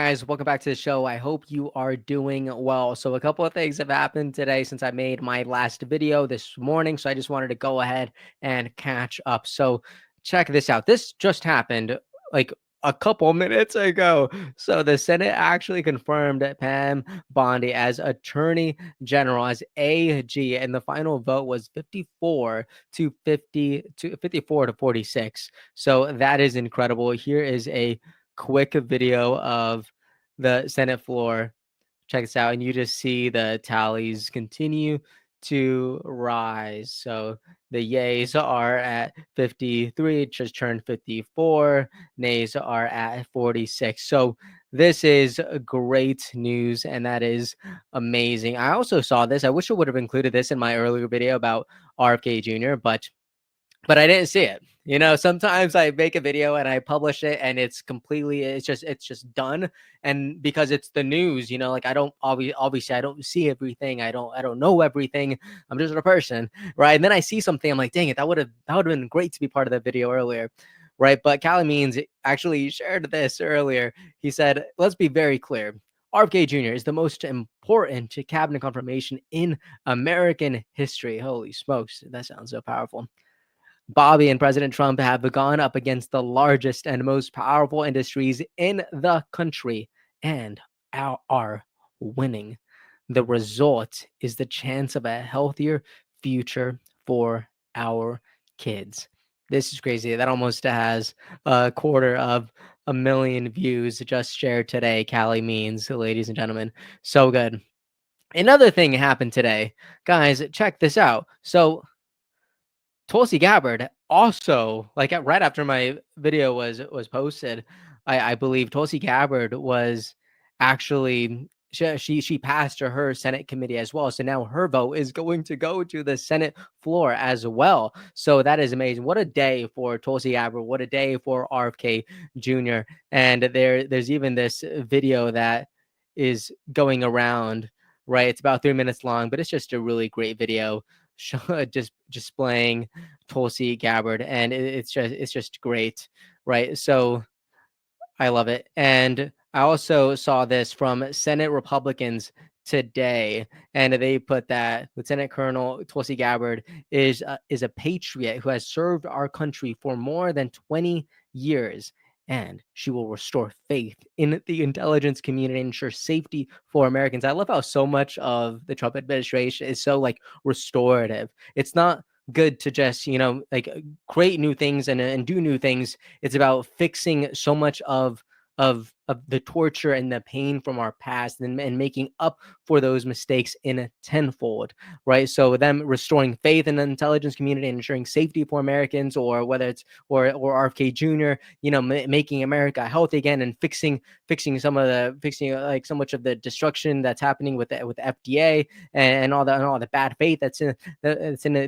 Guys, welcome back to the show. I hope you are doing well. So a couple of things have happened today since I made my last video this morning. So I just wanted to go ahead and catch up. So check this out. This just happened like a couple minutes ago. So the Senate actually confirmed Pam Bondi as Attorney General, as AG, and the final vote was 54 to 46. So that is incredible. Here is a quick video of the Senate floor. Check this out, and you just see the tallies continue to rise. So the yays are at 53, just turned 54. Nays are at 46. So this is great news, and that is amazing. I also saw this. I wish I would have included this in my earlier video about RFK Jr., but I didn't see it. Sometimes I make a video and I publish it and it's just done. And because it's the news, like I don't obviously I don't see everything. I don't know everything. I'm just a person, right? And then I see something, I'm like, dang it, that would have been great to be part of that video earlier. Right. But Callie Means actually shared this earlier. He said, let's be very clear. RFK Jr. is the most important cabinet confirmation in American history. Holy smokes, that sounds so powerful. Bobby and President Trump have gone up against the largest and most powerful industries in the country and are winning. The result is the chance of a healthier future for our kids. This is crazy. That almost has a quarter of a million views just shared today. Callie Means, ladies and gentlemen. So good. Another thing happened today. Guys, check this out. So Tulsi Gabbard also, like right after my video was posted, I believe Tulsi Gabbard was actually she passed to her Senate committee as well. So now her vote is going to go to the Senate floor as well. So that is amazing. What a day for Tulsi Gabbard. What a day for RFK Jr. And there's even this video that is going around, right? It's about 3 minutes long, but it's just a really great video just displaying Tulsi Gabbard, and it's just great, right? So I love it. And I also saw this from Senate Republicans today, and they put that Lieutenant Colonel Tulsi Gabbard is a patriot who has served our country for more than 20 years. And she will restore faith in the intelligence community and ensure safety for Americans. I love how so much of the Trump administration is so like restorative. It's not good to just like create new things and do new things. It's about fixing so much of the torture and the pain from our past, and making up for those mistakes in a tenfold, right? So them restoring faith in the intelligence community and ensuring safety for Americans, or whether it's or RFK Jr., making America healthy again and fixing like so much of the destruction that's happening with the FDA and all the bad faith that's in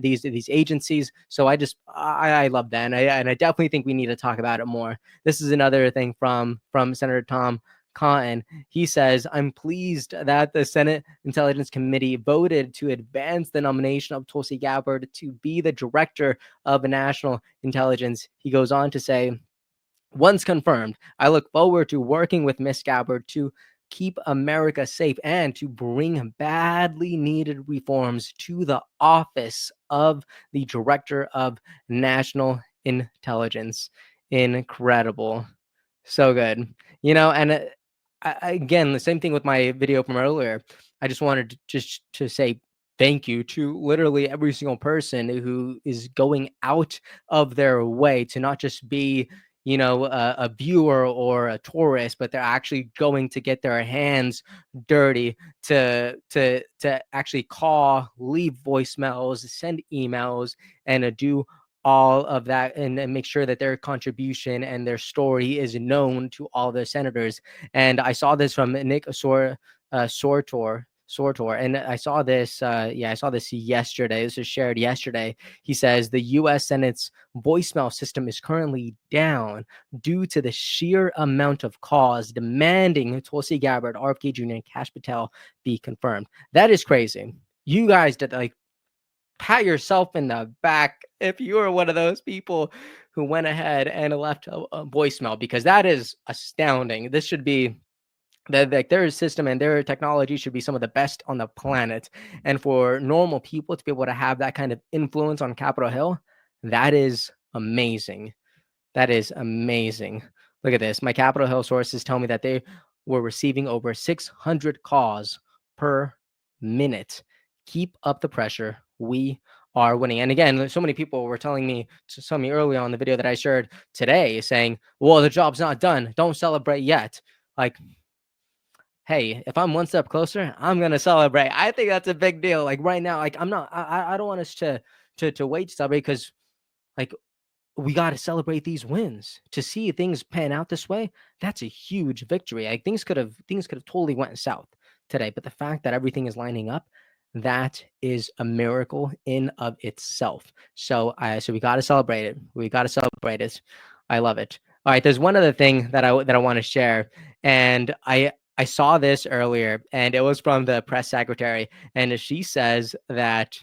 these agencies. So I love that, and I definitely think we need to talk about it more. This is another thing from Senator Tom Cotton. He says, I'm pleased that the Senate Intelligence Committee voted to advance the nomination of Tulsi Gabbard to be the director of national intelligence. He goes on to say, once confirmed, I look forward to working with Miss Gabbard to keep America safe and to bring badly needed reforms to the office of the Director of National Intelligence. Incredible. So good. And again, the same thing with my video from earlier. I just wanted to say thank you to literally every single person who is going out of their way to not just be a viewer or a tourist, but they're actually going to get their hands dirty to actually call, leave voicemails, send emails, and do all of that, and make sure that their contribution and their story is known to all the senators. And I saw this from Nick Sortor, and I saw this. I saw this yesterday. This was shared yesterday. He says the U.S. Senate's voicemail system is currently down due to the sheer amount of calls demanding Tulsi Gabbard, RFK Jr., and Kash Patel be confirmed. That is crazy. You guys did like pat yourself in the back if you were one of those people who went ahead and left a voicemail, because that is astounding. This should be that like their system and their technology should be some of the best on the planet. And for normal people to be able to have that kind of influence on Capitol Hill, that is amazing. That is amazing. Look at this. My Capitol Hill sources tell me that they were receiving over 600 calls per minute. Keep up the pressure. We are winning. And again, so many people were telling me earlier on the video that I shared today saying, well, the job's not done. Don't celebrate yet. Like, hey, if I'm one step closer, I'm gonna celebrate. I think that's a big deal. Like right now, like I'm not. I don't want us to wait to celebrate because like we got to celebrate these wins. To see things pan out this way, that's a huge victory. Like things could have totally went south today, but the fact that everything is lining up, that is a miracle in of itself. So we got to celebrate it. We got to celebrate it. I love it. All right, there's one other thing that I want to share, and I saw this earlier, and it was from the press secretary, and she says that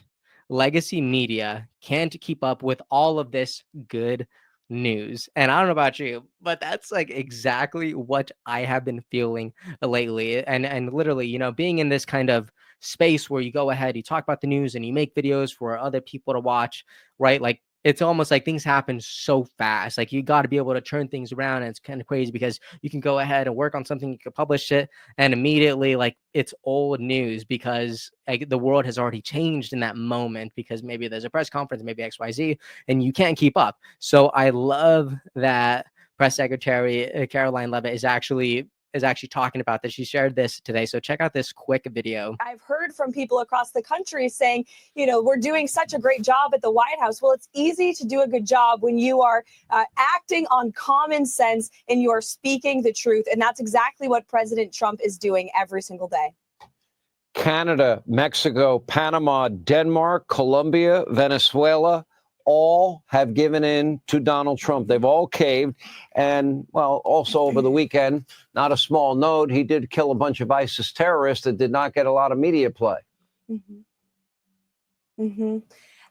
legacy media can't keep up with all of this good news. And I don't know about you, but that's like exactly what I have been feeling lately. And literally, being in this kind of space where you go ahead, you talk about the news and you make videos for other people to watch, right? Like it's almost like things happen so fast. Like you got to be able to turn things around. And it's kind of crazy because you can go ahead and work on something, you can publish it, and immediately like it's old news because like the world has already changed in that moment because maybe there's a press conference, maybe XYZ, and you can't keep up. So I love that press secretary Caroline Leavitt is actually talking about this. She shared this today. So check out this quick video. I've heard from people across the country saying, we're doing such a great job at the White House. Well, it's easy to do a good job when you are acting on common sense and you are speaking the truth. And that's exactly what President Trump is doing every single day. Canada, Mexico, Panama, Denmark, Colombia, Venezuela, all have given in to Donald Trump. They've all caved. And, well, also over the weekend, not a small note, he did kill a bunch of ISIS terrorists that did not get a lot of media play.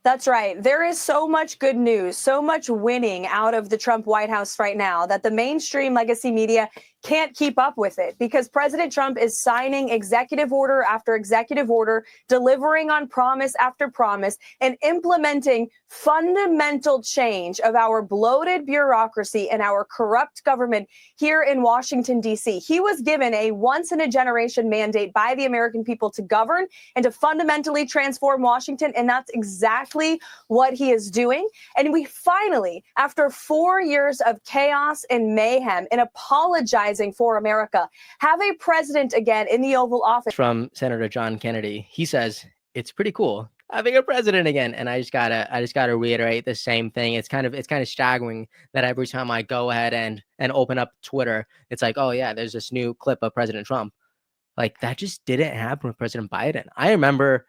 That's right. There is so much good news, so much winning out of the Trump White House right now that the mainstream legacy media can't keep up with it because President Trump is signing executive order after executive order, delivering on promise after promise, and implementing fundamental change of our bloated bureaucracy and our corrupt government here in Washington, D.C. He was given a once-in-a-generation mandate by the American people to govern and to fundamentally transform Washington, and that's exactly what he is doing. And we finally, after 4 years of chaos and mayhem and apologizing for America, have a president again in the Oval Office. From Senator John Kennedy, he says it's pretty cool having a president again. And I just gotta reiterate the same thing. It's kind of staggering that every time I go ahead and open up Twitter, it's like, oh yeah, there's this new clip of President Trump. Like that just didn't happen with President Biden. I remember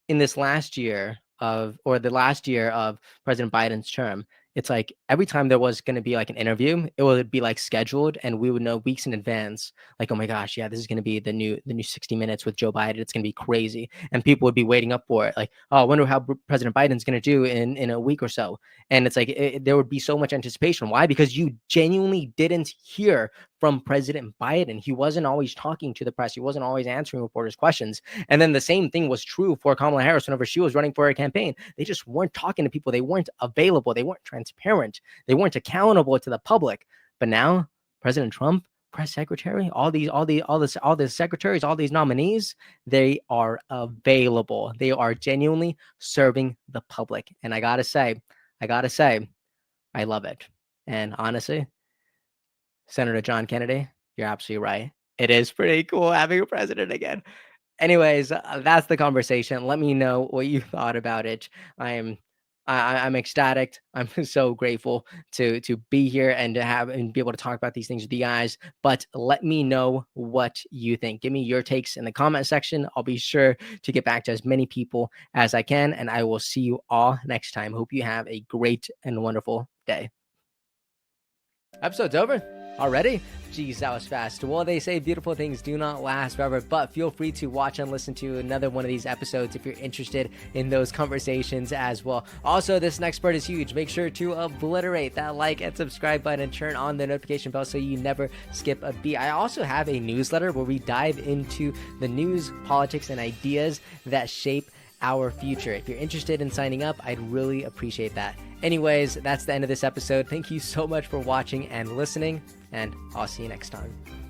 in this last year the last year of President Biden's term, it's like every time there was going to be like an interview, it would be like scheduled and we would know weeks in advance, like, oh my gosh, yeah, this is going to be the new 60 minutes with Joe Biden. It's going to be crazy. And people would be waiting up for it. Like, oh, I wonder how President Biden's going to do in a week or so. And it's like, there would be so much anticipation. Why? Because you genuinely didn't hear from President Biden. He wasn't always talking to the press. He wasn't always answering reporters' questions. And then the same thing was true for Kamala Harris whenever she was running for her campaign. They just weren't talking to people. They weren't available. They weren't transparent. They weren't accountable to the public. But now, President Trump, press secretary, all the secretaries, all these nominees, they are available. They are genuinely serving the public. And I gotta say, I love it. And honestly, Senator John Kennedy, you're absolutely right. It is pretty cool having a president again. Anyways, that's the conversation. Let me know what you thought about it. I'm ecstatic. I'm so grateful to be here and to have and be able to talk about these things with you guys. But let me know what you think. Give me your takes in the comment section. I'll be sure to get back to as many people as I can, and I will see you all next time. Hope you have a great and wonderful day. Episode's over already? Geez, that was fast. Well, they say beautiful things do not last forever, but feel free to watch and listen to another one of these episodes if you're interested in those conversations as well. Also, this next part is huge. Make sure to obliterate that like and subscribe button and turn on the notification bell so you never skip a beat. I also have a newsletter where we dive into the news, politics, and ideas that shape our future. If you're interested in signing up, I'd really appreciate that. Anyways, that's the end of this episode. Thank you so much for watching and listening, and I'll see you next time.